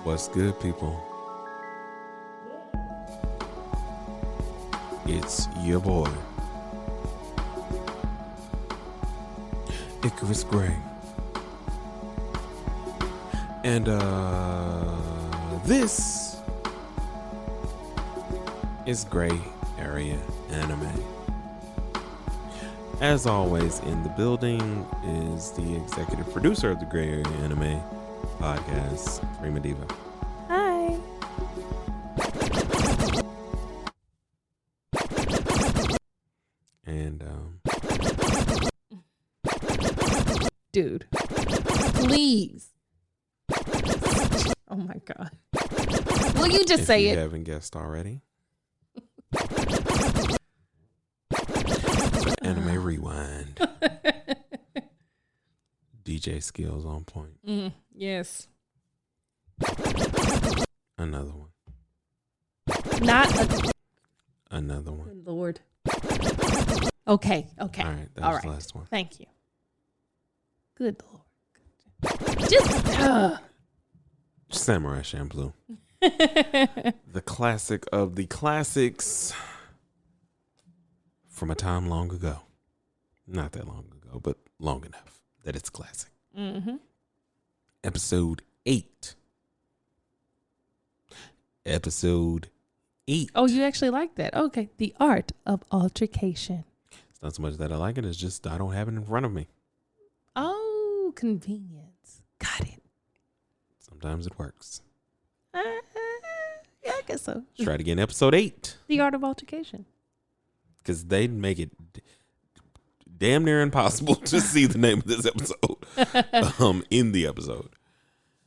What's good, people? It's your boy, Icarus Gray. And this is Gray Area Anime. As always, in the building is the executive producer of the Gray Area Anime podcast, Prima Diva. Hi. And Dude, please. Oh my God. Will you just say if it? you haven't guessed already, Anime Rewind. DJ skills on point. Yes. Another one. Another one. Good Lord. Okay. All right, that All was right. the last one. Thank you. Good Lord. Just. Samurai Champloo. The classic of the classics from a time long ago. Not that long ago, but long enough that it's classic. Mm-hmm. Episode 8. Episode 8. Oh, you actually like that? Okay. The Art of Altercation. It's not so much that I like it, it's just I don't have it in front of me. Oh, convenience. Got it. Sometimes it works. Yeah, I guess so. Let's try it again. Episode 8. The Art of Altercation. Because they'd make it damn near impossible to see the name of this episode in the episode.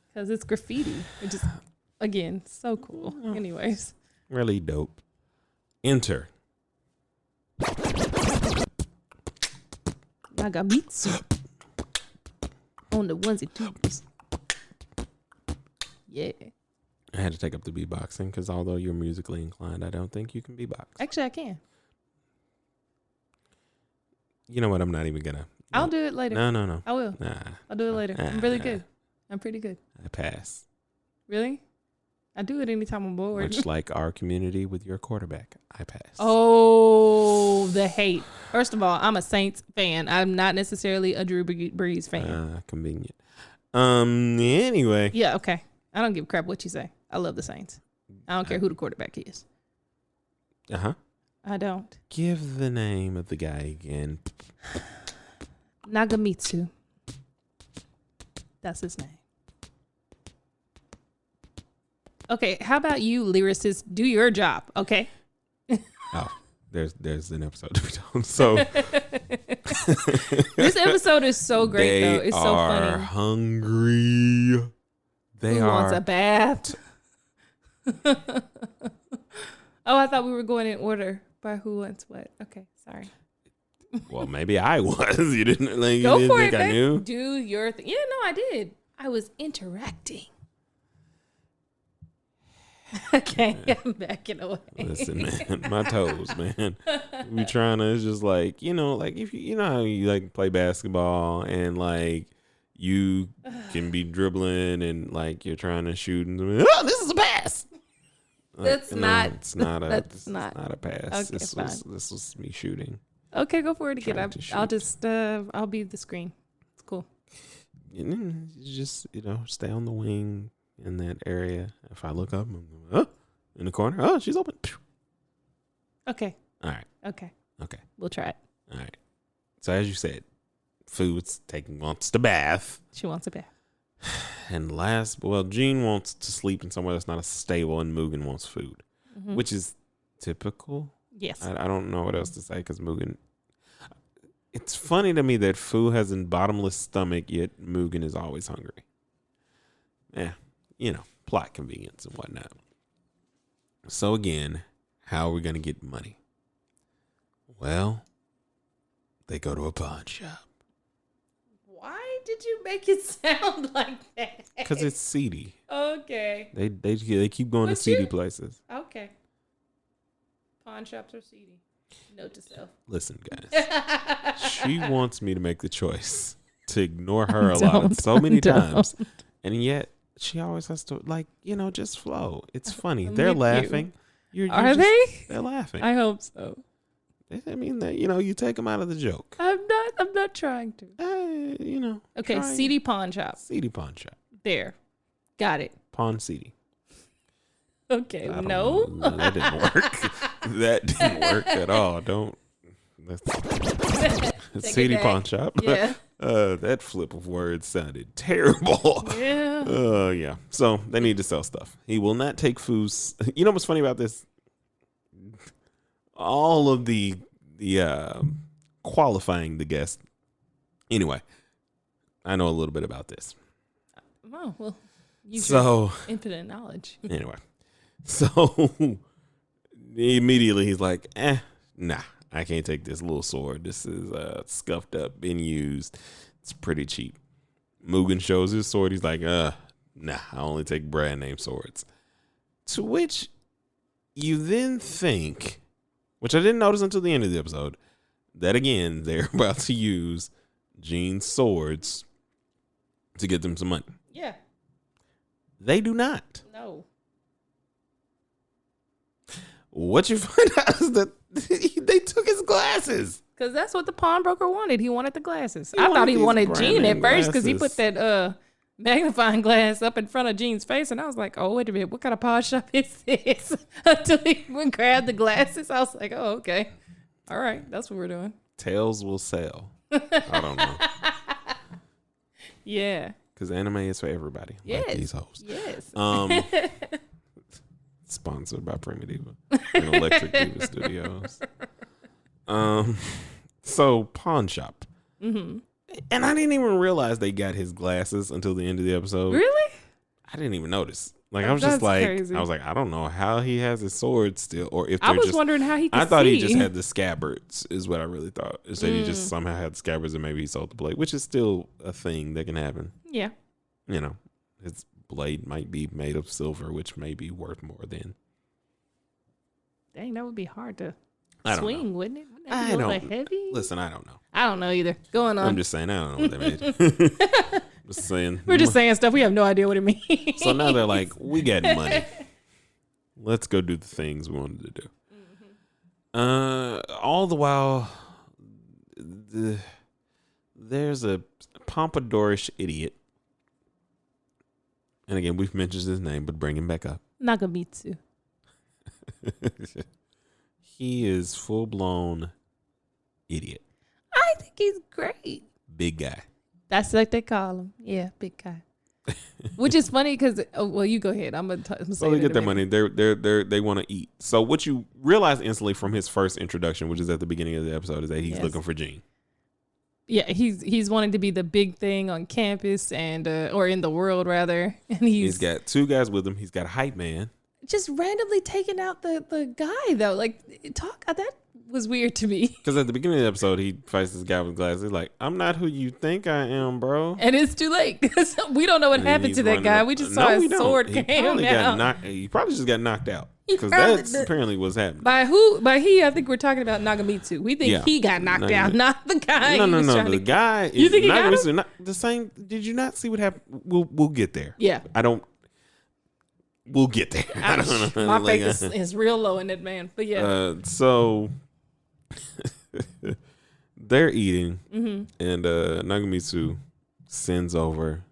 Because it's graffiti. It just, again, so cool. Anyways. Really dope. Enter. Nagamitsu. On the onesie twos. Yeah. I had to take up the beatboxing because although you're musically inclined, I don't think you can beatbox. Actually, I can. You know what? I'm not even gonna. I'll do it later. No. I will. Nah. I'll do it later. I'm really good. I'm pretty good. I pass. Really? I do it anytime I'm bored. Much like our community with your quarterback, I pass. Oh, the hate. First of all, I'm a Saints fan. I'm not necessarily a Drew Brees fan. Convenient. Anyway. Yeah, okay. I don't give a crap what you say. I love the Saints. I don't care who the quarterback is. Uh-huh. I don't. Give the name of the guy again. Nagamitsu. That's his name. Okay, how about you, lyricist? Do your job, okay? Oh, there's an episode to be done. So this episode is so great, though. It's so funny. They are hungry. They Who are. wants a bath? Oh, I thought we were going in order by who wants what. Okay, sorry. Well, maybe I was. You didn't like. Go you didn't for think it, I babe. knew? Do your thing. Yeah, no, I did. I was interacting. Okay, I'm backing away. Listen, man, my toes, man. We trying to. It's just like like if you know how you like play basketball and like you can be dribbling and like you're trying to shoot and this is a pass. Like, That's not. It's not a. That's not a pass. Okay, this fine. this was me shooting. Okay, go for it again. Trying to I'll shoot. just I'll be the screen. It's cool. You just stay on the wing in that area. If I look up, I'm going, in the corner. Oh, she's open. Okay. All right. Okay. Okay. We'll try it. All right. So as you said, Food's wants to bath. She wants a bath. And Jean wants to sleep in somewhere that's not as stable, and Mugen wants food, which is typical. Yes. I don't know what else to say because Mugen. It's funny to me that Fu has a bottomless stomach, yet Mugen is always hungry. Yeah, plot convenience and whatnot. So again, how are we going to get money? Well, they go to a pawn shop. Why did you make it sound like that? Because it's seedy. Okay. They keep going to seedy places. Okay. Pawn shops are seedy. Note to self. Listen, guys. She wants me to make the choice to ignore her a lot so many times. And yet she always has to just flow. It's funny. I'm They're with you. laughing. Are they? They're laughing. I hope so. I mean that you take them out of the joke. I'm not trying to. try Okay, CD pawn shop. CD pawn shop. There. Got it. Pawn CD. Okay, No, no. that didn't work. That didn't work at all. Don't. CD pawn shop. Yeah. That flip of words sounded terrible. Yeah. Yeah. So they need to sell stuff. He will not take foods. You know what's funny about this? All of the qualifying the guest. Anyway, I know a little bit about this. Oh, well, use So your infinite knowledge. anyway, so immediately he's like, nah, I can't take this little sword. This is scuffed up, been used. It's pretty cheap. Mugen shows his sword. He's like, nah, I only take brand name swords. To which you then think, which I didn't notice until the end of the episode, that again, they're about to use Jean's swords to get them some money. Yeah. They do not. No. What you find out is that they took his glasses. Because that's what the pawnbroker wanted. He wanted the glasses. He I thought he wanted wanted these Jean at brand name first because he put glasses. that magnifying glass up in front of Jean's face. And I was like, oh, wait a minute. What kind of pawn shop is this? Until he went and grabbed the glasses. I was like, oh, okay. All right. That's what we're doing. Tails will sell. I don't know. Yeah. Because anime is for everybody. Yes. Like these hoes. Yes. Sponsored by Prima Diva and Electric Diva Studios. So pawn shop. Mm-hmm. And I didn't even realize they got his glasses until the end of the episode. Really? I didn't even notice. Like I was just That's like, crazy. I was like, I don't know how he has his sword still, or if they're I was just. wondering how he could I thought see. he just had the scabbards, is what I really thought. Is that he just somehow had the scabbards and maybe he sold the blade, which is still a thing that can happen. Yeah. His blade might be made of silver, which may be worth more than. Dang, that would be hard to I don't swing, know. wouldn't it? Wouldn't that I be a little don't heavy? Listen, I don't know. I don't know either. Going on. I'm just saying, I don't know what they made. Just saying. We're just saying stuff. We have no idea what it means. So now they're like, we got money. Let's go do the things we wanted to do. Mm-hmm. All the while, there's a pompadourish idiot. And again, we've mentioned his name, but bring him back up. Nagamitsu. He is full-blown idiot. I think he's great. Big guy. That's what they call him. Yeah, big guy. Which is funny because, well, you go ahead. I'm gonna say So they it get in a their minute. money. They want to eat. So what you realize instantly from his first introduction, which is at the beginning of the episode, is that he's Yes. looking for Jean. Yeah, he's wanting to be the big thing on campus and or in the world rather, and He's got two guys with him. He's got a hype man. just randomly taking out the guy though. Like that was weird to me. Because at the beginning of the episode, he fights this guy with glasses. He's like, I'm not who you think I am, bro. And it's too late because we don't know what And happened he's to that running guy. up- We just No, saw we his don't. sword He came probably out. He probably just got knocked out. He Because probably that's did. apparently what's happening. By who? By he, I think we're talking about Nagamitsu. We think Yeah. he got knocked out, not the guy. No. he was trying The to- guy is You think he got not the same. Did you not see what happened? We'll get there. Yeah. We'll get there. I don't know. My Like, faith is real low in that man. But yeah. So they're eating, Mm-hmm. and Nagamitsu sends over.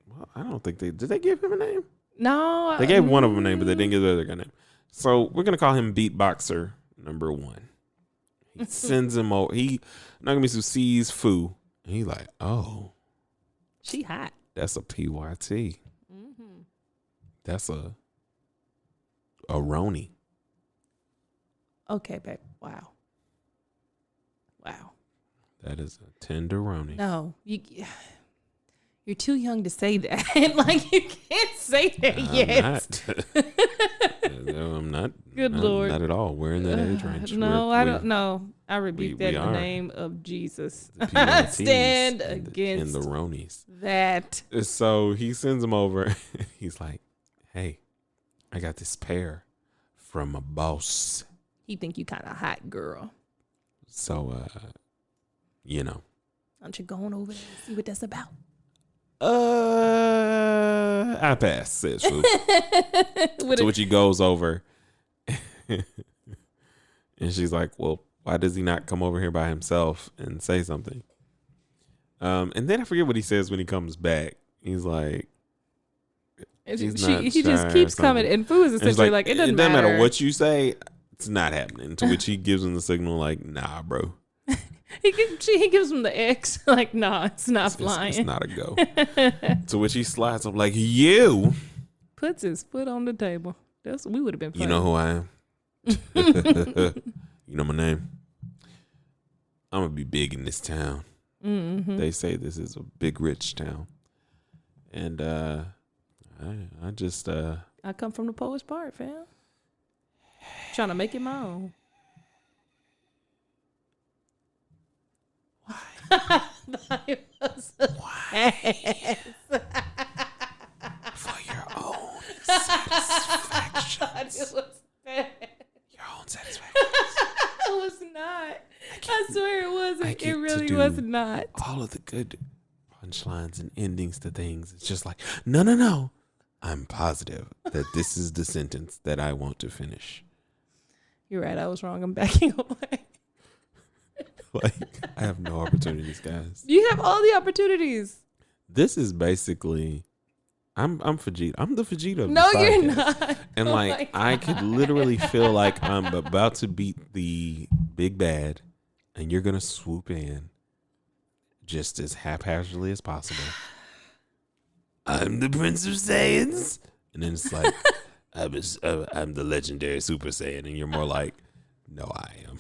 Well, I don't think did they give him a name? No. They gave one of them a name, but they didn't give the other guy a name. So we're gonna call him Beatboxer number 1. He sends him over. Nagamitsu sees Fu, and he's like, "Oh, She hot. that's a PYT. Mm-hmm. That's a Roni." Okay, babe. Wow. That is a tenderoni. No, you're too young to say that. Like you can't say that yet. I'm not. Good Lord. Not at all. We're in that age range. No, I don't know. I rebuke that in the are. name of Jesus. The I PYTs stand and against the Ronies. that. So he sends him over. He's like, "Hey, I got this pair from a boss. He think you kind of hot, girl. So, Why don't you go on over there and see what that's about?" I pass, says Foo. To which he goes over. And she's like, well, why does he not come over here by himself and say something? And then I forget what he says when he comes back. He's like, he just keeps coming. And Foo is essentially like, it doesn't matter what you say. It's not happening. To which he gives him the signal like, nah, bro. He gives him the X, like, nah, it's not flying. It's not a go. To which he slides up like, you. Puts his foot on the table. We would have been fine. You know who I am? You know my name? I'm going to be big in this town. Mm-hmm. They say this is a big, rich town. And I just... I come from the poet's part, fam. Trying to make it my own. Why? For your own satisfaction. Your own satisfaction. It was not. I swear it wasn't. It really was not. All of the good punchlines and endings to things. It's just like, no. I'm positive that this is the sentence that I want to finish. You're right. I was wrong. I'm backing away. Like, I have no opportunities, guys. You have all the opportunities. This is basically, I'm Vegeta. I'm the Vegeta of No, this you're podcast. not. And like, I could literally feel like I'm about to beat the big bad, and you're gonna swoop in just as haphazardly as possible. I'm the Prince of Saiyans, and then it's like, I'm the legendary Super Saiyan, and you're more like, no, I am.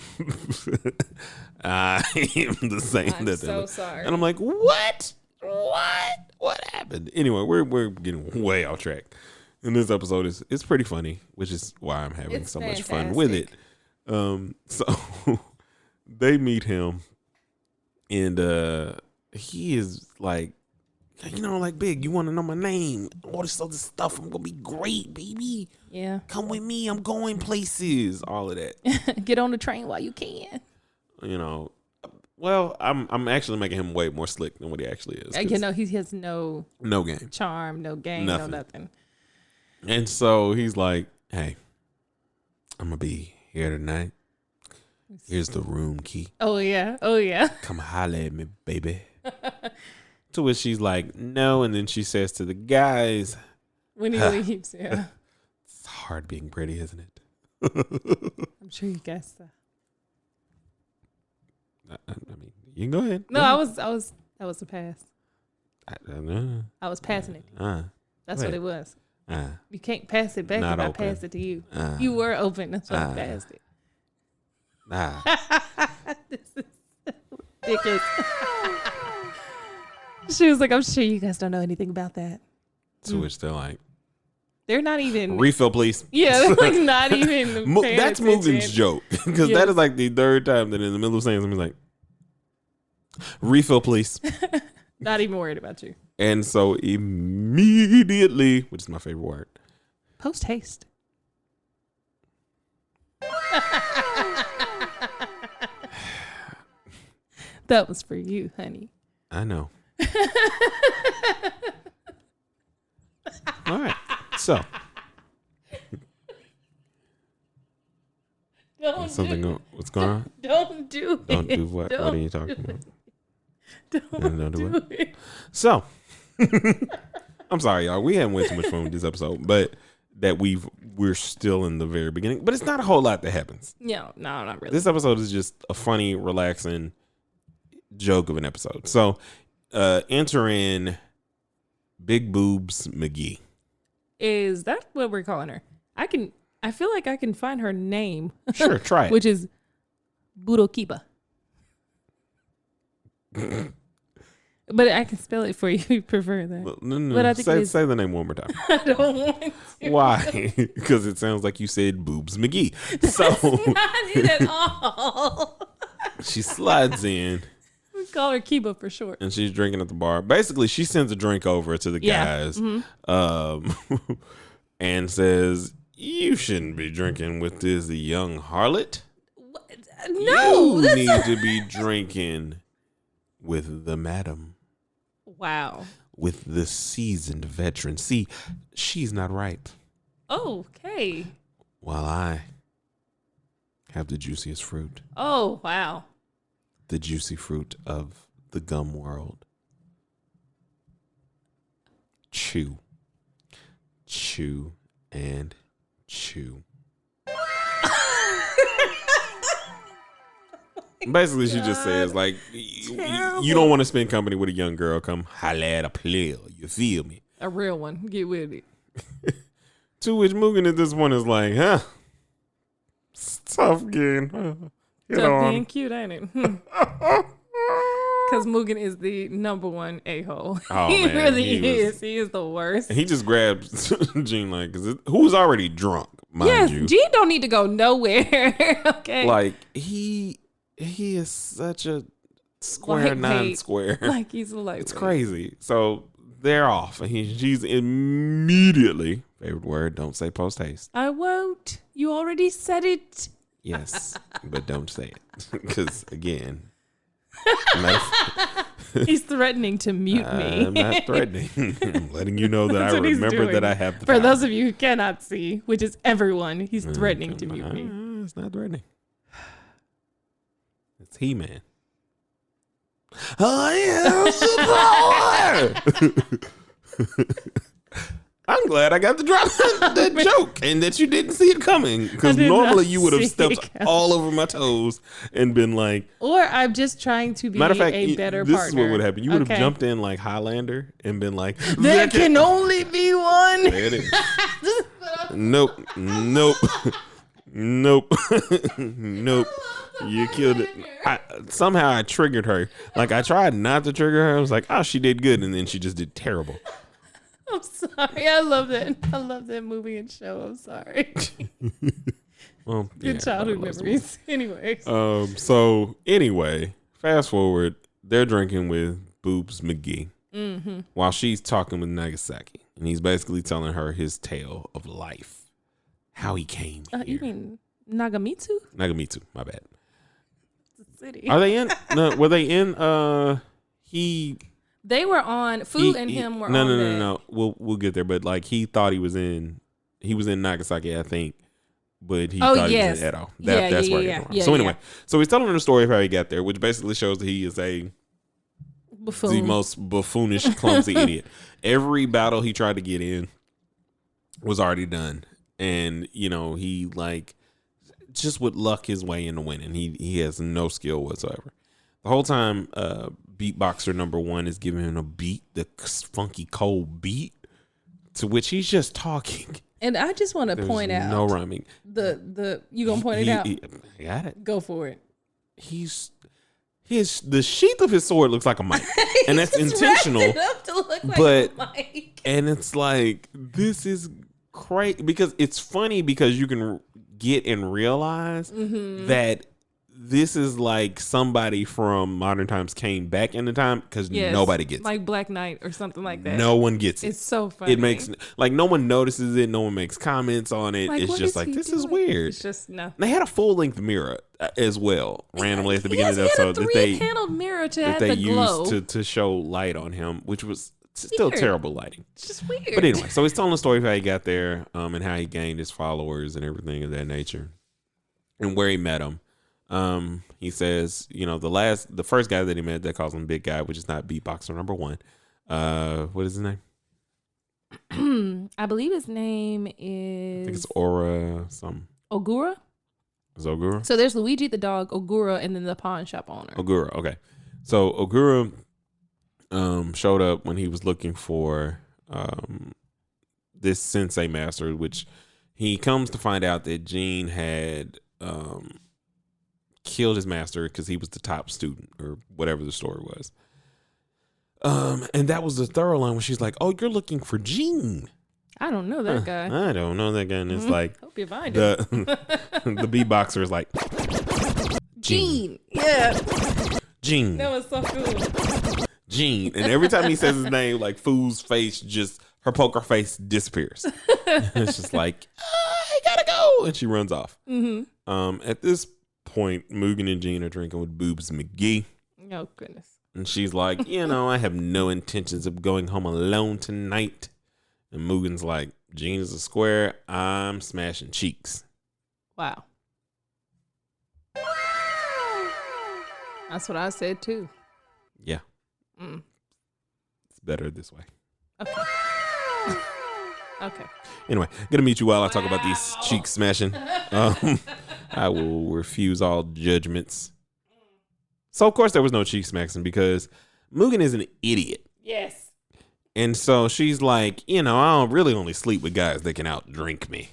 I am the same. I'm so sorry. And I'm like, what? What happened? Anyway, we're getting way off track. And this episode is pretty funny, which is why I'm having so much fun with it. So they meet him, and he is like, like, big, you want to know my name? All this other stuff. I'm going to be great, baby. Yeah. Come with me. I'm going places. All of that. Get on the train while you can. Well, I'm actually making him way more slick than what he actually is. He has no game. Charm, no game, no nothing. And so he's like, hey, I'm going to be here tonight. Here's the room key. Oh, yeah. Come holler at me, baby. To which she's like, no. And then she says to the guys, when he leaves, yeah. It's hard being pretty, isn't it? I'm sure you guessed that. I mean, you can go ahead. No, I was that was a pass. I was passing it. That's what it was. You can't pass it back if I passed it to you. You were open. That's why I passed it. This is ridiculous. She was like, I'm sure you guys don't know anything about that. To which they're like, they're not even. Refill, please. Yeah, they're like not even. That's Mugen's joke. Because that is like the third time that in the middle of saying something, like, refill, please. Not even worried about you. And so immediately, which is my favorite word, post haste. That was for you, honey. I know. All right. So. What's going on? Don't do it. Don't do what? What are you talking about? Don't do it. So, I'm sorry, y'all. We haven't way too much fun with this episode, but that we're still in the very beginning. But it's not a whole lot that happens. No, not really. This episode is just a funny, relaxing joke of an episode. So, enter in Big Boobs McGee. Is that what we're calling her? I feel like I can find her name. Sure, try it. Which is Budokiba. But I can spell it for you if you prefer that. No. But I think say the name one more time. I don't want to. Why? Because it sounds like you said Boobs McGee. So not it at all. She slides in. We call her Kiba for short. And she's drinking at the bar. Basically, she sends a drink over to the guys, and says, "You shouldn't be drinking with this young harlot. No, you need to be drinking with the madam." Wow. with the seasoned veteran. See, she's not ripe. Okay. While I have the juiciest fruit. Oh, wow. The juicy fruit of the gum world. Chew. Chew and chew. Basically, she just says, like, you don't want to spend company with a young girl. Come holla at a player. You feel me? A real one. Get with it. To which Mugen at this point is like, huh? It's tough getting. Get Tough on. being cute, ain't it? Because Mugen is the number one a-hole. Oh, He man, really he is. He is the worst. And he just grabs Jean, like, who's already drunk, mind you. Gene don't need to go nowhere. Okay. Like, he is such a square Lightweight. non-square. Like he's a lightweight. It's crazy. So they're off, and she's immediately, favorite word, don't say post haste. I won't. You already said it. Yes, but don't say it, because again, He's threatening to mute me. I'm not threatening. I'm letting you know that That's I what he's remember doing. that I have the For power. those of you who cannot see, which is everyone, he's threatening to mute me. It's not threatening. It's He-Man. I am the power. I'm glad I got to drop that joke and that you didn't see it coming, because normally you would have stepped all over my toes and been like, or I'm just trying to be matter of fact, a better this partner. is what would happen. You would have jumped in like Highlander and been like, there can only be one. There it is. Nope. Nope. Nope. Nope. You killed it. Somehow I triggered her. Like, I tried not to trigger her. I was like, oh, she did good. And then she just did terrible. I'm sorry. I love that. I love that movie and show. I'm sorry. Well, Good childhood memories. Anyways. So anyway, fast forward. They're drinking with Boobs McGee while she's talking with Nagasaki. And he's basically telling her his tale of life. How he came here. You mean Nagamitsu? Nagamitsu, my bad. It's a city. Are they in? No, were they in? They were on. Fu and him were on. No. We'll get there. But like, he thought he was in Nagasaki, I think. But he thought he was in Edo. That's where he was from. So anyway, so he's telling her the story of how he got there, which basically shows that he is the most buffoonish, clumsy idiot. Every battle he tried to get in was already done. And, you know, he like just would luck his way into winning. He has no skill whatsoever. The whole time, beatboxer number one is giving him a beat, the funky cold beat, to which he's just talking. And I just want to point out no rhyming. You gonna point it out? I got it. Go for it. The sheath of his sword looks like a mic, and that's intentional. It up to look like but a mic. And it's like, this is crazy, because it's funny because you can get and realize that this is like somebody from modern times came back in the time, because nobody gets like Black Knight or something like that. No one gets it. It's so funny. It makes like no one notices it. No one makes comments on it. Like, it's just like, this is weird. It's just no. They had a full length mirror as well, randomly at the beginning of the episode, that they paneled mirror to that have they the glow. used to show light on him, which was still terrible lighting. It's just weird. But anyway, so he's telling the story of how he got there, and how he gained his followers and everything of that nature, and where he met him. He says, you know, the first guy that he met, that calls him Big Guy, which is not beatboxer number one. What is his name? I believe his name is, I think it's Aura something. Ogura. Is it Ogura? So there's Luigi the dog, Ogura, and then the pawn shop owner. Ogura, okay. So Ogura showed up when he was looking for this sensei master, which he comes to find out that Gene had killed his master because he was the top student, or whatever the story was. And that was the thorough line when she's like, "Oh, you're looking for Gene." I don't know that guy. I don't know that guy. And it's like, hope you find him. The beatboxer is like, Gene. Yeah. Gene. That was so cool. Gene. And every time he says his name, like, Foo's face her poker face disappears. It's just like, I gotta go. And she runs off. At this point, Mugen and Gene are drinking with Boobs McGee. Oh, goodness. And she's like, I have no intentions of going home alone tonight. And Mugen's like, Jean is a square. I'm smashing cheeks. Wow. That's what I said too. Yeah. It's better this way. Okay. Okay. Anyway, gonna meet you while I talk about these cheek smashing. I will refuse all judgments. So of course there was no cheek smashing because Mugen is an idiot. Yes. And so she's like, I don't really only sleep with guys that can outdrink me.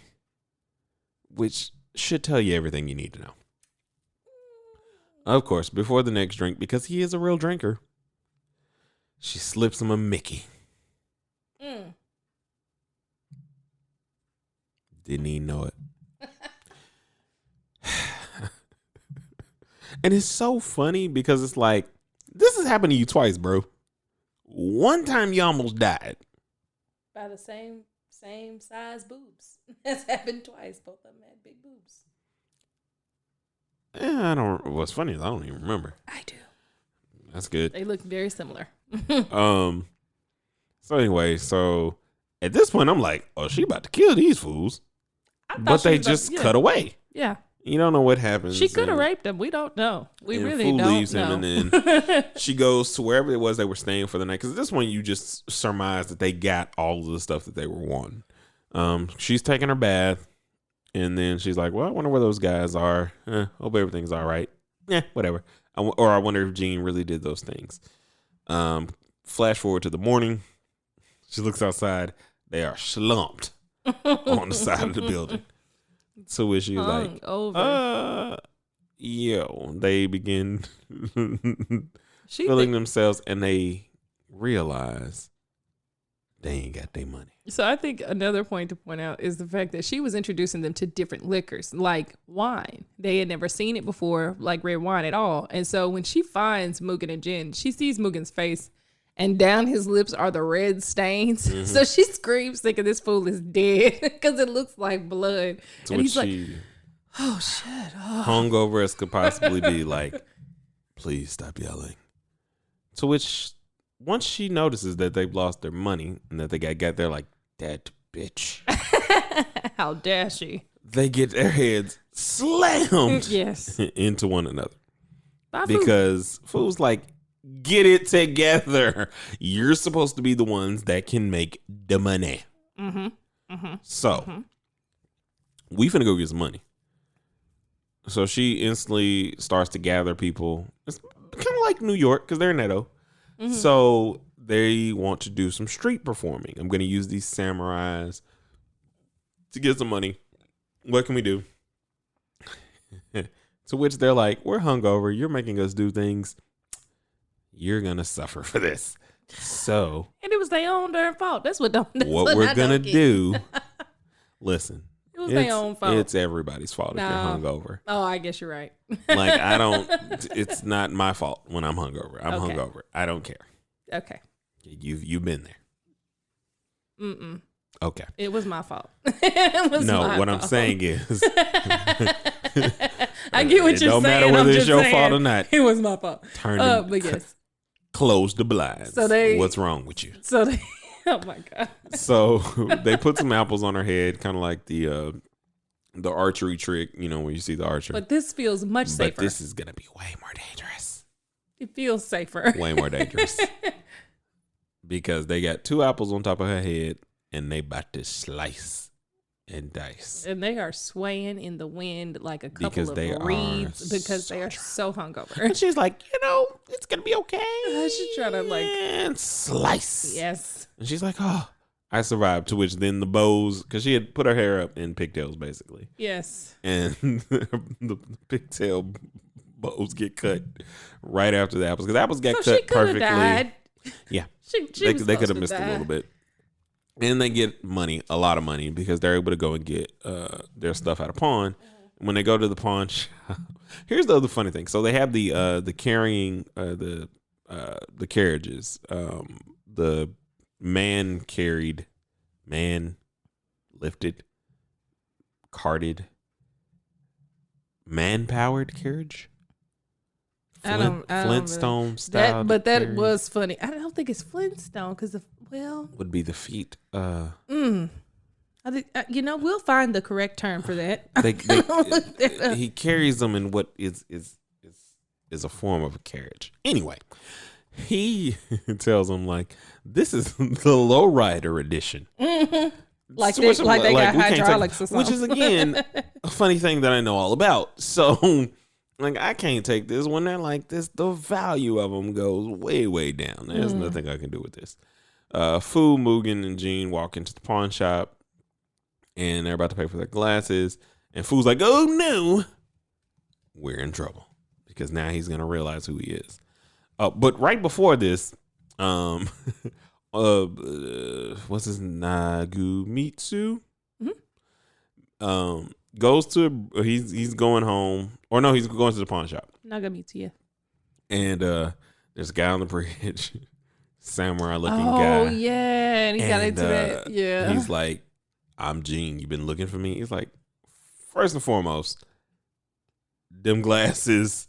Which should tell you everything you need to know. Of course, before the next drink, because he is a real drinker, she slips him a Mickey. Didn't even know it. And it's so funny because it's like, this has happened to you twice, bro. One time you almost died. By the same size boobs. That's happened twice. Both of them had big boobs. What's funny is I don't even remember. I do. That's good. They look very similar. So anyway, at this point I'm like, oh, she about to kill these fools. But they just cut away. Yeah. You don't know what happens. She could have raped him. We don't know. We really Fool don't leaves know. him, and then she goes to wherever it was they were staying for the night. Because at this point, you just surmise that they got all of the stuff that they were wanting. She's taking her bath, and then she's like, well, I wonder where those guys are. Hope everything's all right. Whatever. Or I wonder if Jean really did those things. Flash forward to the morning. She looks outside. They are slumped on the side of the building. So when she was like, they begin feeling themselves, and they realize they ain't got their money. So I think another point to point out is the fact that she was introducing them to different liquors, like wine. They had never seen it before, like red wine at all. And so when she finds Mugen and Jin, she sees Mugen's face, and down his lips are the red stains. Mm-hmm. So she screams, thinking this fool is dead because it looks like blood. So and he's like, oh, shit. Oh. Hungover as could possibly be, like, please stop yelling. To which, once she notices that they've lost their money and that they got there like, that bitch. How dare she? They get their heads slammed into one another. Because fool's like, get it together. You're supposed to be the ones that can make the money. Mm-hmm. Mm-hmm. So, we finna go get some money. So she instantly starts to gather people. It's kind of like New York because they're in Edo. Mm-hmm. So they want to do some street performing. I'm going to use these samurais to get some money. What can we do? To which they're like, we're hungover. You're making us do things. You're going to suffer for this. So. And it was their own darn fault. That's what we're going to do. Listen. It was their own fault. It's everybody's fault if they're hungover. Oh, I guess you're right. Like, it's not my fault when I'm hungover. I'm hungover. I don't care. Okay. You've been there. Mm-mm. Okay. It was my fault. It was no, my what fault. I'm saying is. I get what you're saying. It don't matter whether it's your fault or not. It was my fault. But yes. Close the blinds. So what's wrong with you? So they. Oh my God. So they put some apples on her head, kind of like the archery trick, where you see the archer. But this feels much safer. But this is going to be way more dangerous. It feels safer. Way more dangerous. Because they got 2 apples on top of her head, and they about to slice and dice. And they are swaying in the wind like a couple of reeds because they are so hungover. And she's like, it's going to be okay. She's trying to and slice. Yes. And she's like, oh, I survived. To which then the bows, because she had put her hair up in pigtails, basically. Yes. And the pigtail bows get cut right after the apples. Because apples got cut perfectly. Died. Yeah. They could have missed a little bit. And they get money, a lot of money, because they're able to go and get their stuff at a pawn. When they go to the pawn shop, here's the other funny thing. So they have the carrying the carriages. The man lifted, carted, man-powered carriage I don't Flintstone really, style. but that was funny. I don't think it's Flintstone because would be the feet. We'll find the correct term for that. He carries them in what is a form of a carriage. Anyway, he tells them like, this is the lowrider edition. Like they got hydraulics or something. Which is again a funny thing that I know all about. So like I can't take this when they're like this. The value of them goes way, way down. There's nothing I can do with this. Fu, Mugen, and Jean walk into the pawn shop, and they're about to pay for their glasses. And Fu's like, "Oh no, we're in trouble," because now he's gonna realize who he is. But right before this, what's his Nagumitsu? Goes to he's going home, or no, he's going to the pawn shop. Nagamitsu, yeah. And there's a guy on the bridge, samurai looking guy. Oh yeah, and he got into that. Yeah, he's like, "I'm Gene. You've been looking for me." He's like, first and foremost, them glasses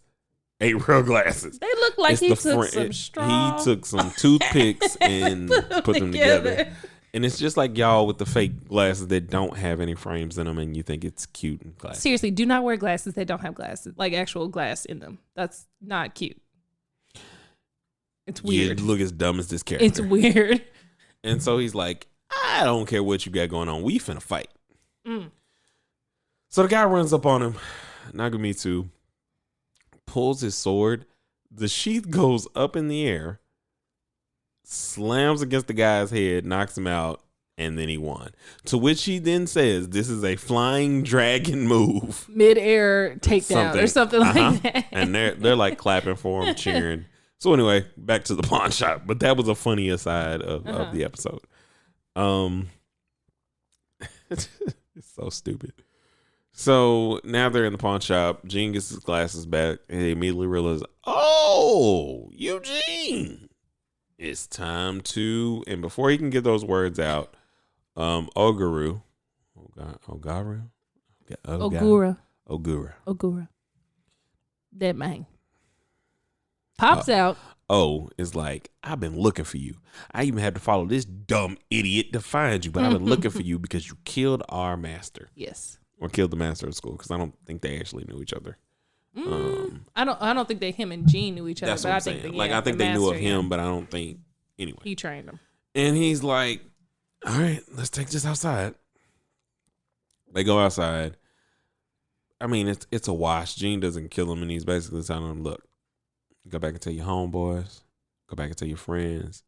ain't real glasses. They look like he took some straw. He took some toothpicks and put them together. And it's just like y'all with the fake glasses that don't have any frames in them, and you think it's cute and classy. Seriously, do not wear glasses that don't have glasses, like actual glass in them. That's not cute. It's weird. You look as dumb as this character. It's weird. And so he's like, I don't care what you got going on. We finna fight. So the guy runs up on him. Nagamitsu pulls his sword. The sheath goes up in the air, slams against the guy's head, knocks him out, and then he won. To which he then says, "This is a flying dragon move." Mid-air takedown or something like that. And they're like clapping for him, cheering. So anyway, back to the pawn shop. But that was a funny aside of the episode. It's so stupid. So now they're in the pawn shop. Gene gets his glasses back, and he immediately realizes, "Oh, Eugene, it's time to." And before he can get those words out, Ogura, that man pops out. Is like, "I've been looking for you. I even had to follow this dumb idiot to find you, but I've been looking for you because you killed our master." Yes. Or killed the master of school, because I don't think they actually knew each other. I don't think him and Gene knew each other. That's but what I'm I think saying. I think they knew of him, but I don't think anyway. He trained him. And he's like, "All right, let's take this outside." They go outside. I mean, it's a wash. Gene doesn't kill him, and he's basically telling him, "Look, go back and tell your homeboys. Go back and tell your friends.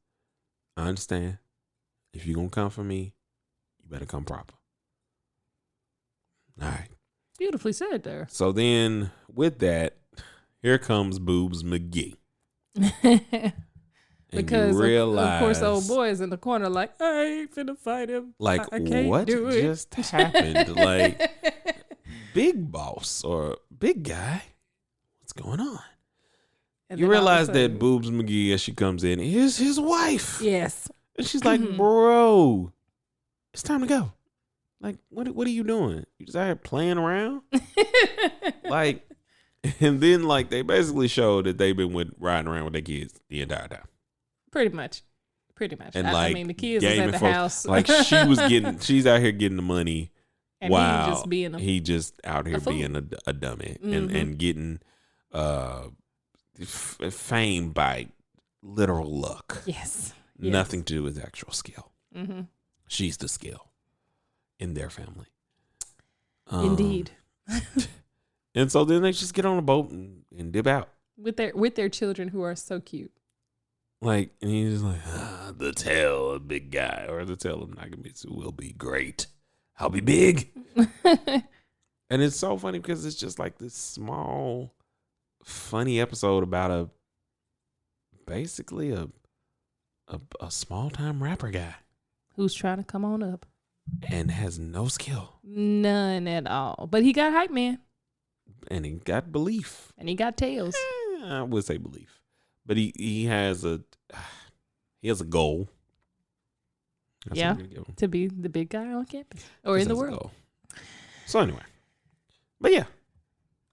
I understand. If you're gonna come for me, you better come proper." All right. Beautifully said there. So then with that, here comes Boobs McGee. Because of course old boy is in the corner like, I ain't finna fight him. Like, I can't what do it. just happened? Like, big boss or big guy, what's going on? And you realize that Boobs McGee, as she comes in, is his wife. Yes. And she's like, "Bro, it's time to go. Like, what are you doing? You just out here playing around?" Like, and then like they basically show that they've been riding around with their kids the entire time. Pretty much. And I mean, the kids was at the house. Like she's out here getting the money. And he just out here being a dummy and getting fame by literal luck. Yes. Nothing to do with actual skill. She's the skill in their family. Indeed. And so then they just get on a boat and dip out with their children who are so cute. Like, and he's like, "The tail of big guy, or the tail of Nagamitsu will be great. I'll be big." And it's so funny because it's just like this small, funny episode about basically a small time rapper guy who's trying to come on up and has no skill, none at all. But he got hype man, and he got belief, and he got tails. I would say belief, but he has a goal. That's to be the big guy on campus or in the world. So anyway, but yeah,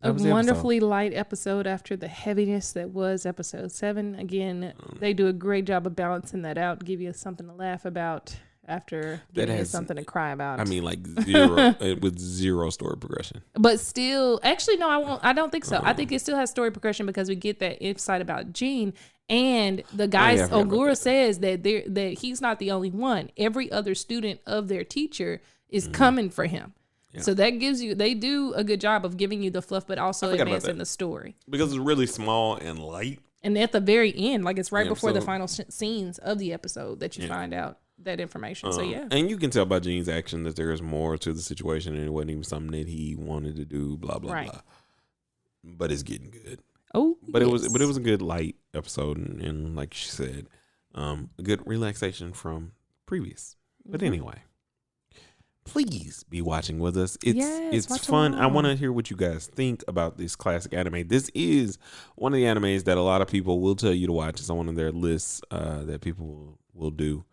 A wonderfully light episode after the heaviness that was episode 7. Again, they do a great job of balancing that out, give you something to laugh about after giving you something to cry about. I mean, like zero with zero story progression. But still, actually, no, I don't think so. I think it still has story progression because we get that insight about Gene. And the guys, Ogura says that he's not the only one. Every other student of their teacher is coming for him. Yeah. So that gives you, they do a good job of giving you the fluff, but also advancing the story. Because it's really small and light. And at the very end, like it's right before the final scenes of the episode that you find out that information. So yeah. And you can tell by Gene's action that there is more to the situation and it wasn't even something that he wanted to do, blah, blah, blah. But it's getting good. Oh, but it was a good light episode and like she said, a good relaxation from previous. But anyway. Please be watching with us. It's fun. I want to hear what you guys think about this classic anime. This is one of the animes that a lot of people will tell you to watch. It's on one of their lists that people will do.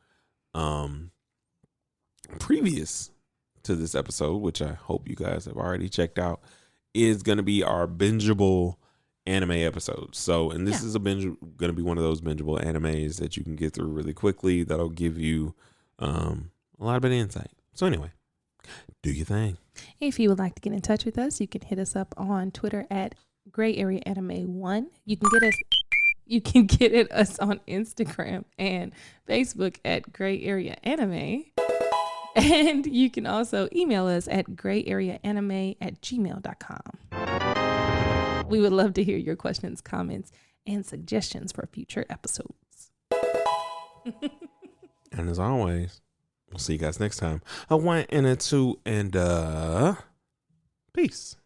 Previous to this episode, which I hope you guys have already checked out, is going to be our bingeable anime episode. So, and this is going to be one of those bingeable animes that you can get through really quickly. That'll give you a lot of insight. So anyway. Do your thing. If you would like to get in touch with us, you can hit us up on Twitter at Gray Area Anime 1. You can get at us on Instagram and Facebook at Gray Area Anime. And you can also email us at grayareaanime@gmail.com. We would love to hear your questions, comments, and suggestions for future episodes. And as always, we'll see you guys next time. A 1 and a 2 and peace.